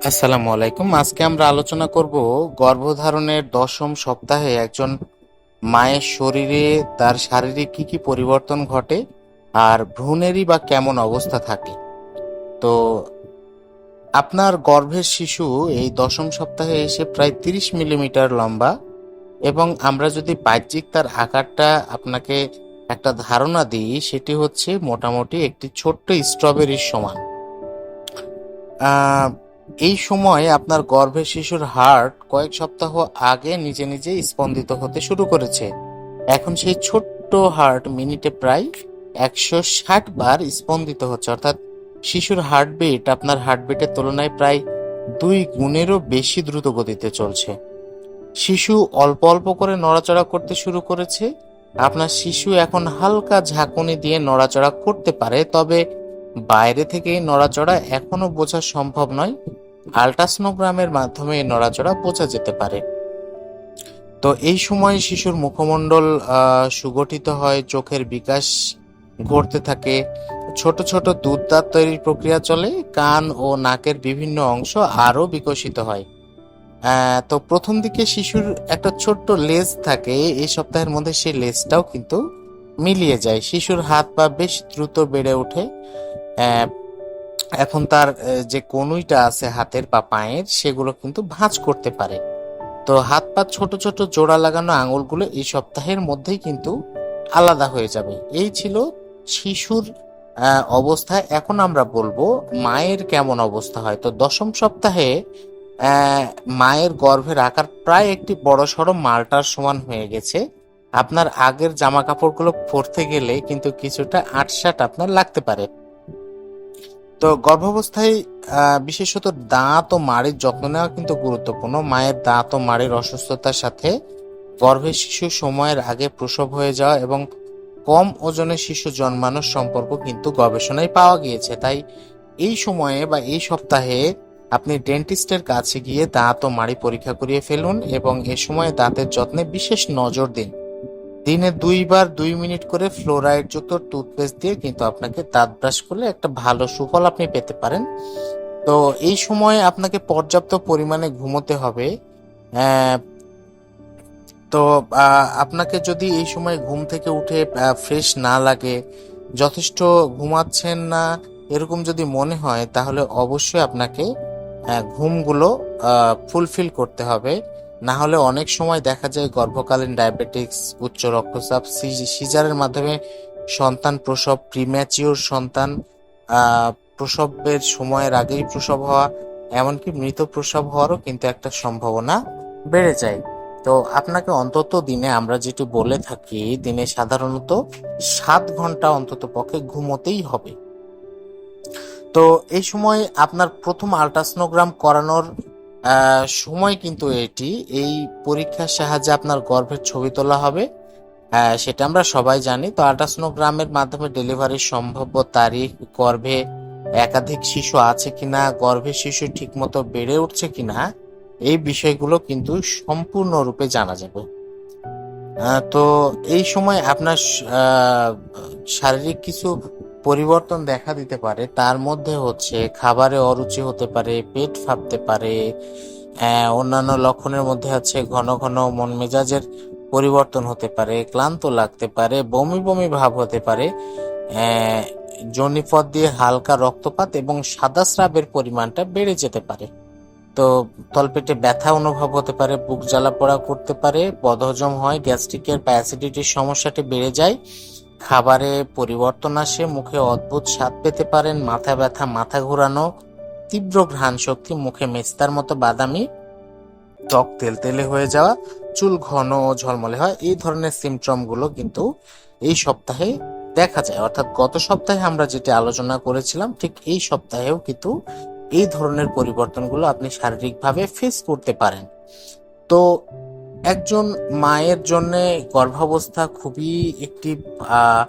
আসসালামু আলাইকুম। আজকে আমরা আলোচনা করব গর্ভধারণের ১০ম সপ্তাহে একজন মায়ের শরীরে তার শারীরিক কি কি পরিবর্তন ঘটে আর ভ্রূণেরই বা কেমন অবস্থা থাকে। তো আপনার গর্ভের শিশু এই ১০ম সপ্তাহে এসে প্রায় ৩০ মিলিমিটার লম্বা, এবং আমরা যদি বাহ্যিক তার আকারটা আপনাকে একটা ধারণা দিই, সেটি হচ্ছে মোটামুটি একটি ছোট্ট স্ট্রবেরির সমান। আহ, এই সময় আপনার গর্ভের শিশুর হার্ট কয়েক সপ্তাহ আগে নিজে নিজে স্পন্দিত হতে শুরু করেছে। এখন সেই ছোট্ট হার্ট মিনিটে প্রায় ১৬০ বার স্পন্দিত হচ্ছে, অর্থাৎ শিশুর হার্টবিট আপনার হার্টবিটের তুলনায় প্রায় ২ গুণেরও বেশি দ্রুত গতিতে চলছে। শিশু অল্প অল্প করে নড়াচড়া করতে শুরু করেছে। আপনার শিশু এখন হালকা ঝাঁকুনি দিয়ে নড়াচড়া করতে পারে, তবে বাইরে থেকে এই নড়াচড়া এখনো বোঝা সম্ভব নয়। আল্ট্রাসোনোগ্রামের মাধ্যমে এই নড়াচড়া বোঝা যেতে পারে। তো এই সময় শিশুর মুখমণ্ডল সুগঠিত হয়, চোখের বিকাশ ঘটতে থাকে, ছোট ছোট দুধদাঁত তৈরির প্রক্রিয়া চলে, কান ও নাকের বিভিন্ন অংশ আরো বিকশিত হয়। তো প্রথম দিকে শিশুর একটা ছোট্ট লেজ থাকে, এই সপ্তাহের মধ্যে সেই লেজটাও কিন্তু মিলিয়ে যায়। শিশুর হাত পা বেশ দ্রুত বেড়ে ওঠে। আহ, এখন তার যে কনুইটা আছে হাতের বা পায়ের, সেগুলো কিন্তু ভাঁজ করতে পারে। তো হাত পা ছোট ছোট জোড়া লাগানো আঙুলগুলো এই সপ্তাহের মধ্যেই কিন্তু আলাদা হয়ে যাবে। এই ছিল শিশুর অবস্থা। এখন আমরা বলবো মায়ের কেমন অবস্থা হয়। তো ১০ম সপ্তাহে মায়ের গর্ভের আকার প্রায় একটি বড়সড় মালটার সমান হয়ে গেছে। আপনার আগের জামা কাপড়গুলো পরতে গেলে কিন্তু কিছুটা আঁটসাঁট আপনার লাগতে পারে। তো গর্ভাবস্থায় বিশেষত দাঁত ও মাড়ির যত্ন নেওয়া কিন্তু গুরুত্বপূর্ণ। মায়ের দাঁত ও মাড়ির অসুস্থতার সাথে গর্ভের শিশু সময়ের আগে প্রসব হয়ে যাওয়া এবং কম ওজনের শিশু জন্মানোর সম্পর্ক কিন্তু গবেষণায় পাওয়া গিয়েছে। তাই এই সময়ে বা এই সপ্তাহে আপনি ডেন্টিস্টের কাছে গিয়ে দাঁত ও মাড়ি পরীক্ষা করিয়ে ফেলুন, এবং এ সময় দাঁতের যত্নে বিশেষ নজর দিন। দিনে ২ বার ২ মিনিট করে ফ্লোরাইড যুক্ত টুথপেস্ট দিয়ে কিন্তু আপনাকে দাঁত ব্রাশ করলে একটা ভালো সুফল আপনি পেতে পারেন। তো এই সময় আপনাকে পর্যাপ্ত পরিমাণে ঘুমোতে হবে। আহ, তো আপনাকে যদি এই সময় ঘুম থেকে উঠে ফ্রেশ না লাগে, যথেষ্ট ঘুমাচ্ছেন না, এরকম যদি মনে হয়, তাহলে অবশ্যই আপনাকে ঘুমগুলো ফুলফিল করতে হবে। না হলে অনেক সময় দেখা যায় গর্ভকালীন ডায়াবেটিক্স, উচ্চ রক্তচাপ, সিজারের মাধ্যমে সন্তান প্রসব, প্রিম্যাচিওর সন্তান প্রসবের সময়ের আগেই প্রসব হওয়া, এমনকি মৃত প্রসব হওয়ারও কিন্তু একটা সম্ভাবনা বেড়ে যায়। তো আপনাকে অন্তত দিনে, আমরা যেটি বলে থাকি, দিনে সাধারণত 7 ঘন্টা অন্তত পক্ষে ঘুমোতেই হবে। তো এই সময় আপনার প্রথম আল্ট্রাসোনোগ্রাম করানোর সময় কিন্তু এটি। এই পরীক্ষার সাহায্যে আপনার গর্ভের ছবি তোলা হবে। সেটা আমরা সবাই জানি। তো আল্ট্রাসোনোগ্রামের মাধ্যমে ডেলিভারির সম্ভাব্য তারিখ, গর্ভে একাধিক শিশু আছে কিনা, গর্ভে শিশু ঠিকমতো বেড়ে উঠছে কিনা, এই বিষয়গুলো কিন্তু সম্পূর্ণরূপে জানা যাবে। তো এই সময় আপনার শারীরিক কিছু পরিবর্তন দেখা দিতে পারে। তার মধ্যে হচ্ছে খাবারে অরুচি হতে পারে, পেট ফাঁপতে পারে। অন্যান্য লক্ষণের মধ্যে আছে ঘন ঘন মন মেজাজের পরিবর্তন হতে পারে, ক্লান্ত লাগতে পারে, বমি বমি ভাব হতে পারে, আহ, যোনিপথ দিয়ে হালকা রক্তপাত এবং সাদা স্রাবের পরিমাণটা বেড়ে যেতে পারে। তো তলপেটে ব্যথা অনুভব হতে পারে, বুক জ্বালা পোড়া করতে পারে, বদহজম হয়, গ্যাস্ট্রিকের বা অ্যাসিডিটির সমস্যাটি বেড়ে যায়, খাবারে পরিবর্তন আসে, মুখে অদ্ভুত স্বাদ পেতে পারেন, মাথা ব্যথা, মাথা ঘোরানো, তীব্র ঘ্রাণ শক্তি, মুখে মেস্তার মতো বাদামি, ত্বক তেলতেলে হয়ে যাওয়া, চুল ঘন ও ঝলমলে হয়, এই ধরনের সিমটম গুলো কিন্তু এই সপ্তাহে দেখা যায়। অর্থাৎ গত সপ্তাহে আমরা যেটি আলোচনা করেছিলাম, ঠিক এই সপ্তাহেও কিন্তু এই ধরনের পরিবর্তনগুলো আপনি শারীরিকভাবে ফেস করতে পারেন। তো একজন মায়ের জন্য গর্ভাবস্থা খুবই একটি আহ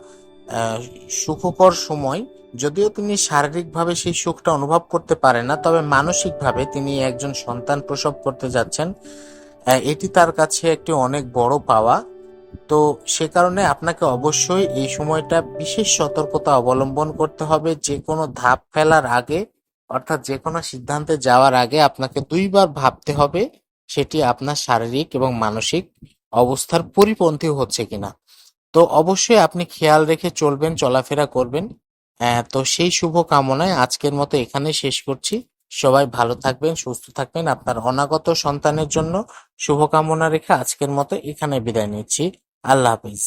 আহ, সুখকর সময়। যদিও তিনি শারীরিকভাবে সেই সুখটা অনুভব করতে পারেন না, তবে মানসিকভাবে তিনি একজন সন্তান প্রসব করতে যাচ্ছেন। এটি তার কাছে একটি অনেক বড় পাওয়া। তো সে কারণে আপনাকে অবশ্যই এই সময়টা বিশেষ সতর্কতা অবলম্বন করতে হবে। যে কোনো ধাপ ফেলার আগে অর্থাৎ যে কোনো সিদ্ধান্তে যাওয়ার আগে আপনাকে দুইবার ভাবতে হবে সেটি আপনার শারীরিক এবং মানসিক অবস্থার পরিপন্থী হচ্ছে কিনা। তো অবশ্যই আপনি খেয়াল রেখে চলবেন, চলাফেরা করবেন। তো সেই শুভ কামনায় আজকের মতো এখানে শেষ করছি। সবাই ভালো থাকবেন, সুস্থ থাকবেন। আপনার অনাগত সন্তানের জন্য শুভকামনা রেখে আজকের মতো এখানে বিদায় নিচ্ছি। আল্লাহ হাফিজ।